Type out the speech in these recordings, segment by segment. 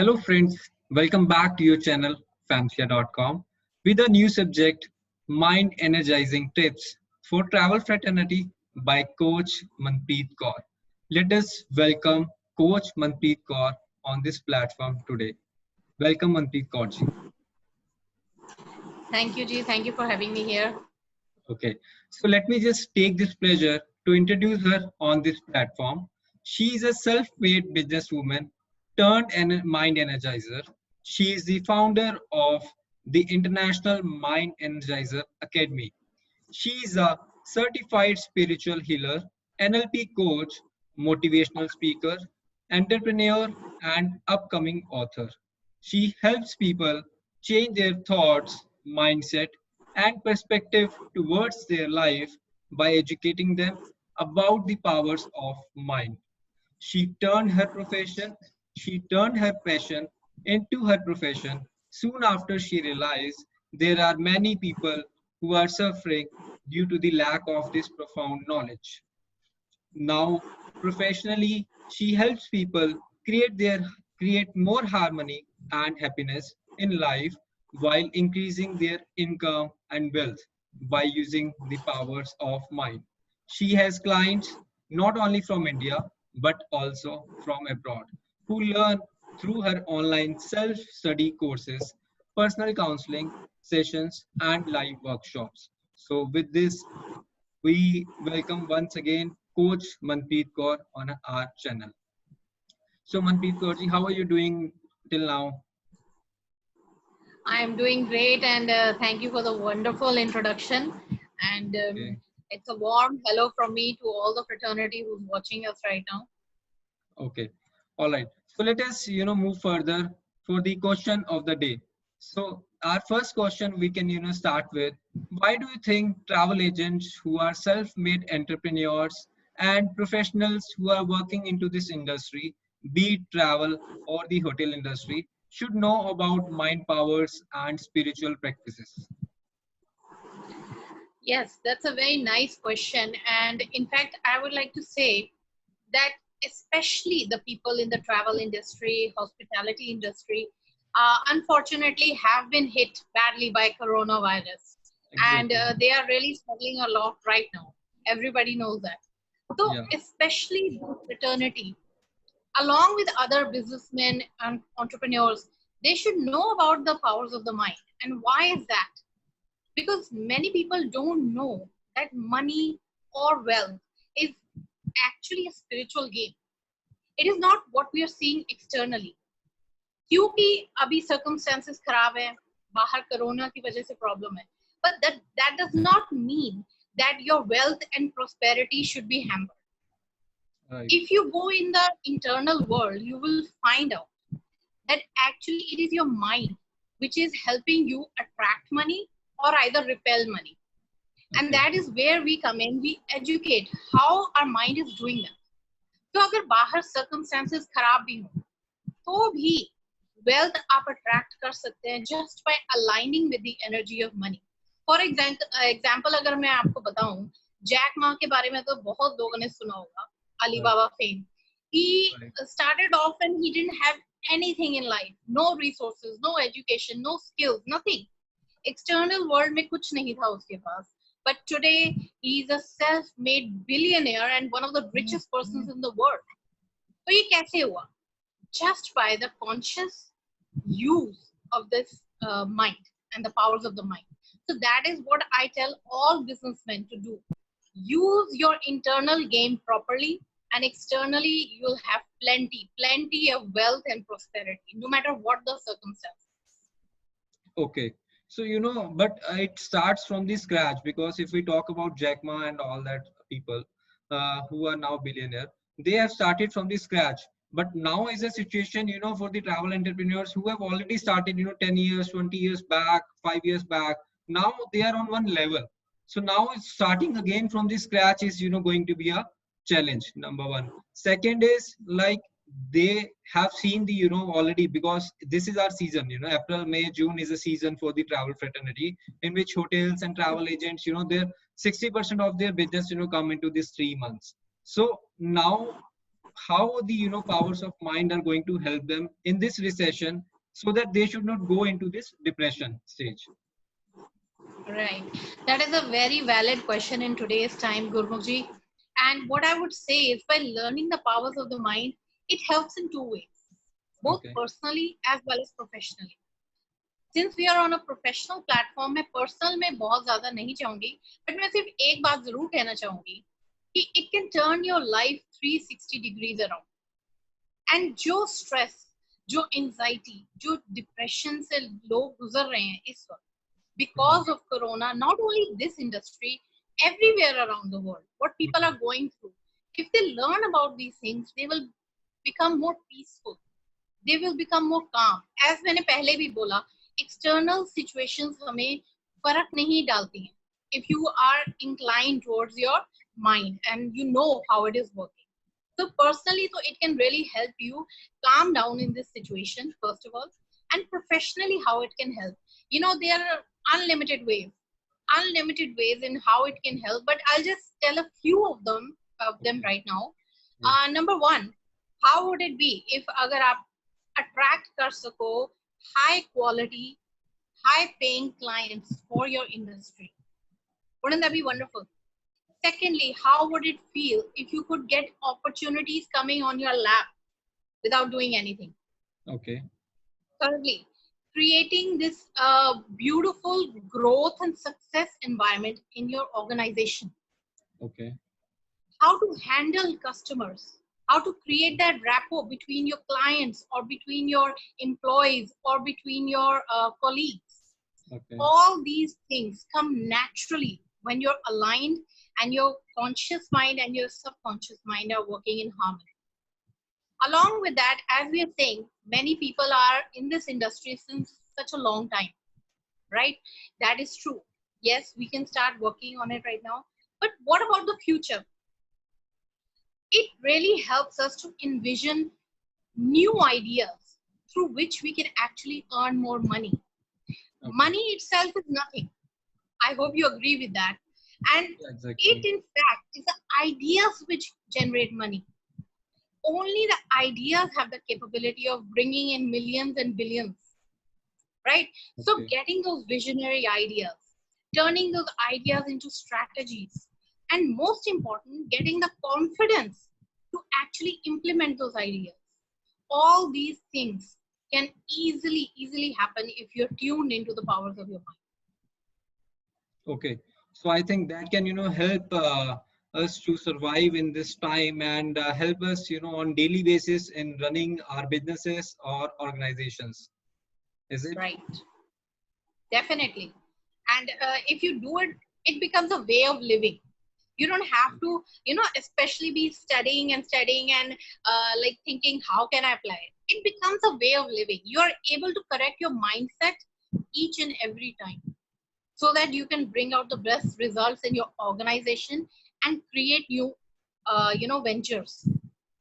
Hello friends, welcome back to your channel famsia.com with a new subject, Mind Energizing Tips for Travel Fraternity by Coach Manpreet Kaur. Let us welcome Coach Manpreet Kaur on this platform today. Welcome Manpreet Kaur ji. Thank you, Ji. Thank you for having me here. Okay, so let me just take this pleasure to introduce her on this platform. She is a self-made businesswoman turned mind energizer. She is the founder of the International Mind Energizer Academy. She is a certified spiritual healer, NLP coach, motivational speaker, entrepreneur, and upcoming author. She helps people change their thoughts, mindset, and perspective towards their life by educating them about the powers of mind. She turned her profession, she turned her passion into her profession soon after she realized there are many people who are suffering due to the lack of this profound knowledge. Now, professionally, she helps people create more harmony and happiness in life while increasing their income and wealth by using the powers of mind. She has clients not only from India but also from abroad who learn through her online self-study courses, personal counseling sessions, and live workshops. So, with this, we welcome once again Coach Manpreet Kaur on our channel. So Manpreet Kaur ji, how are you doing till now? I am doing great, and thank you for the wonderful introduction. And Okay, it's a warm hello from me to all the fraternity who's watching us right now. okay, all right. So let us move further for the question of the day. So our first question we can start with: why do you think travel agents who are self-made entrepreneurs and professionals who are working into this industry, be it travel or the hotel industry, should know about mind powers and spiritual practices? Yes, that's a very nice question. And in fact, I would like to say that especially the people in the travel industry, hospitality industry, unfortunately have been hit badly by coronavirus. And Exactly. they are really struggling a lot right now. Everybody knows that. So, Yeah. especially the fraternity, along with other businessmen and entrepreneurs, they should know about the powers of the mind. And why is that? Because many people don't know that money or wealth is actually a spiritual game. It is not what we are seeing externally. क्योंकि अभी circumstances खराब है, बाहर corona की वजह से problem है. But that does not mean that your wealth and prosperity should be hampered. Right. If you go in the internal world, you will find out that actually it is your mind which is helping you attract money or either repel money. And Okay. that is where we come in. We educate how our mind is doing that. तो अगर बाहर circumstances खराब भी हो तो भी wealth आप attract कर सकते हैं just by aligning with the energy of money. For example अगर मैं आपको बताऊं, जैक मा के बारे में तो बहुत लोगों ने सुना होगा, Right. Alibaba fame. He Right. started off and he didn't have anything in life, no resources, no education, no skills, nothing. External world में कुछ नहीं था उसके पास. But today he is a self-made billionaire and one of the richest persons in the world. तो ये कैसे हुआ? Just by the conscious use of this mind and the powers of the mind. So that is what I tell all businessmen to do. Use your internal game properly, and externally you'll have plenty of wealth and prosperity, no matter what the circumstances. Okay. So, but it starts from the scratch because if we talk about Jack Ma and all that people who are now billionaire, they have started from the scratch. But now is a situation, for the travel entrepreneurs who have already started, 10 years, 20 years back, 5 years back. Now they are on one level. So now it's starting again from the scratch is, going to be a challenge, number one. Second is like they have seen the already because this is our season, April, May, June is a season for the travel fraternity in which hotels and travel agents, their 60% of their business come into these 3 months. So now how the powers of mind are going to help them in this recession so that they should not go into this depression stage. Right. That is a very valid question in today's time, Gurmukh. And what I would say is by learning the powers of the mind, it helps in two ways, both Okay. personally as well as professionally. Since we are on a professional platform, मैं personal में बहुत ज़्यादा नहीं चाहूँगी, but मैं सिर्फ एक बात ज़रूर कहना चाहूँगी कि it can turn your life 360 degrees around. And जो stress, जो anxiety, जो depression से लोग गुजर रहे हैं इस वक्त, because of corona, not only this industry, everywhere around the world, what people are going through, if they learn about these things, they will become more peaceful, they will become more calm. As मैंने पहले भी बोला, external situations हमें फर्क नहीं डालती हैं if you are inclined towards your mind and you know how it is working. So personally, so it can really help you calm down in this situation, first of all, and professionally, how it can help. You know, there are unlimited ways in how it can help, but I'll just tell a few of them right now. Number one, how would it be if अगर आप attract कर सको high quality, high paying clients for your industry? Wouldn't that be wonderful? Secondly, how would it feel if you could get opportunities coming on your lap without doing anything? Okay. Thirdly, creating this beautiful growth and success environment in your organization. Okay. How to handle customers, how to create that rapport between your clients or between your employees or between your colleagues. Okay. All these things come naturally when you're aligned and your conscious mind and your subconscious mind are working in harmony. Along with that, as we are saying, many people are in this industry since such a long time, right? That is true. Yes, we can start working on it right now. But what about the future? It really helps us to envision new ideas through which we can actually earn more money. Okay. Money itself is nothing. I hope you agree with that. And exactly. It in fact is the ideas which generate money. Only the ideas have the capability of bringing in millions and billions, right? Okay. So getting those visionary ideas, turning those ideas into strategies, and most important, getting the confidence to actually implement those ideas. All these things can easily happen if you're tuned into the powers of your mind. Okay, so I think that can help us to survive in this time and help us on daily basis in running our businesses or organizations. Is it right? Definitely. And if you do it, it becomes a way of living. You don't have to especially be studying and like thinking how can I apply it. It becomes a way of living. You are able to correct your mindset each and every time, so that you can bring out the best results in your organization and create new ventures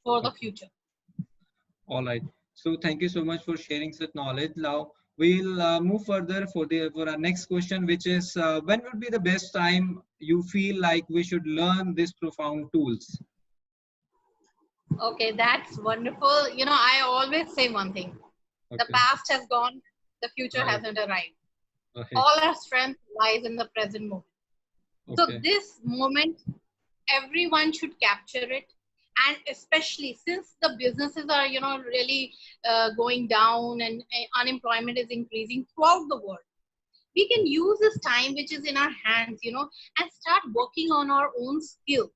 for the future. All right, so thank you so much for sharing such knowledge. Now we'll move further for our next question, which is when would be the best time you feel like we should learn these profound tools? Okay, that's wonderful. I always say one thing. Okay. The past has gone, the future hasn't arrived. Okay. All our strength lies in the present moment. Okay. So this moment, everyone should capture it. And especially since the businesses are, really going down and unemployment is increasing throughout the world, we can use this time which is in our hands, and start working on our own skills.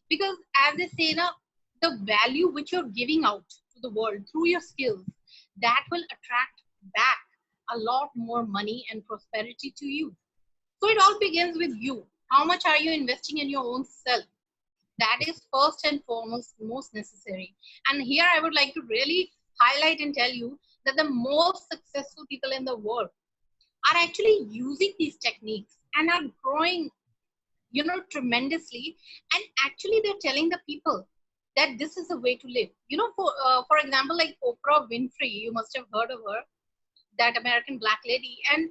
Because as they say, the value which you're giving out to the world through your skills, that will attract back a lot more money and prosperity to you. So it all begins with you. How much are you investing in your own self? That is first and foremost most necessary. And here I would like to really highlight and tell you that the most successful people in the world are actually using these techniques and are growing, tremendously. And actually they're telling the people that this is the way to live. For example, like Oprah Winfrey, you must have heard of her, that American black lady. And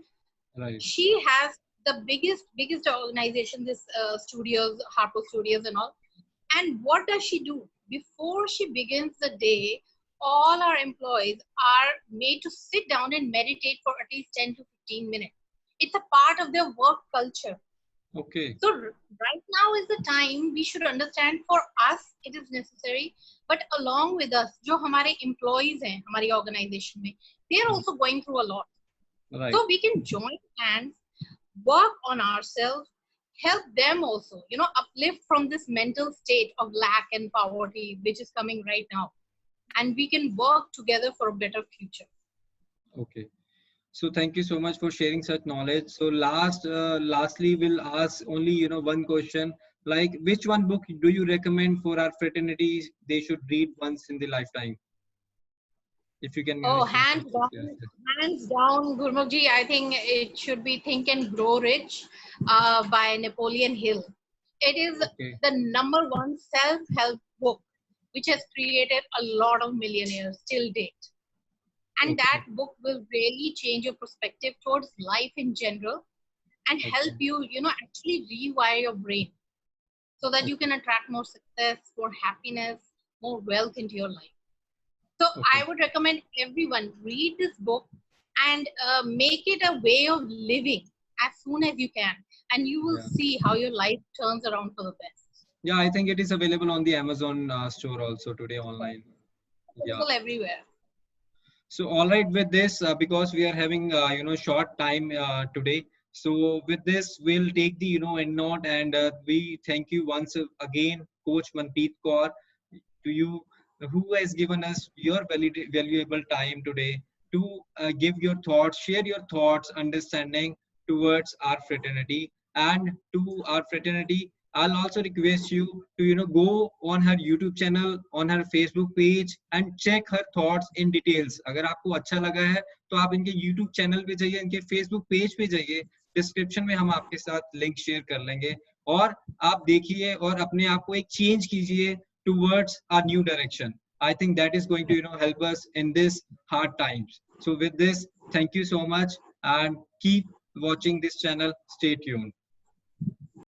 right. She has the biggest organization, this studios, Harpo Studios and all. And what does she do? before she begins the day, all our employees are made to sit down and meditate for at least 10 to 15 minutes. It's a part of their work culture. Okay. So right now is the time we should understand, for us it is necessary, but along with us, जो हमारे employees हैं हमारी organization में, they are also going through a lot. Right. So we can join hands, work on ourselves, help them also, uplift from this mental state of lack and poverty which is coming right now, and we can work together for a better future. Okay. So thank you so much for sharing such knowledge. So lastly, we'll ask only one question. Like, which one book do you recommend for our fraternities they should read once in their lifetime? If you can. Oh, Share some thoughts. Yes, yes. hands down, Gurmukh ji, I think it should be Think and Grow Rich by Napoleon Hill. It is Okay. the #1 self-help book which has created a lot of millionaires till date. And Okay. that book will really change your perspective towards life in general and help Okay. you, actually rewire your brain so that you can attract more success, more happiness, more wealth into your life. So Okay. I would recommend everyone read this book and make it a way of living as soon as you can, and you will Yeah. see how your life turns around for the best. Yeah, I think it is available on the Amazon store also today online. Yeah. Available everywhere. So all right, with this, because we are having short time today. So with this, we'll take the end note, and we thank you once again, Coach Manpreet Kaur, to you, who has given us your valuable time today to give your thoughts, share your thoughts, understanding towards our fraternity. And to our fraternity, I'll also request you to go on her YouTube channel, on her Facebook page, and check her thoughts in details. अगर आपको अच्छा लगा है तो आप इनके YouTube channel पे जाइए, इनके Facebook पेज पे जाइए, डिस्क्रिप्शन में हम आपके साथ लिंक शेयर कर लेंगे, और आप देखिए और अपने आप को एक चेंज कीजिए towards a new direction. I think that is going to help us in this hard times. So with this, thank you so much, and keep watching this channel. Stay tuned.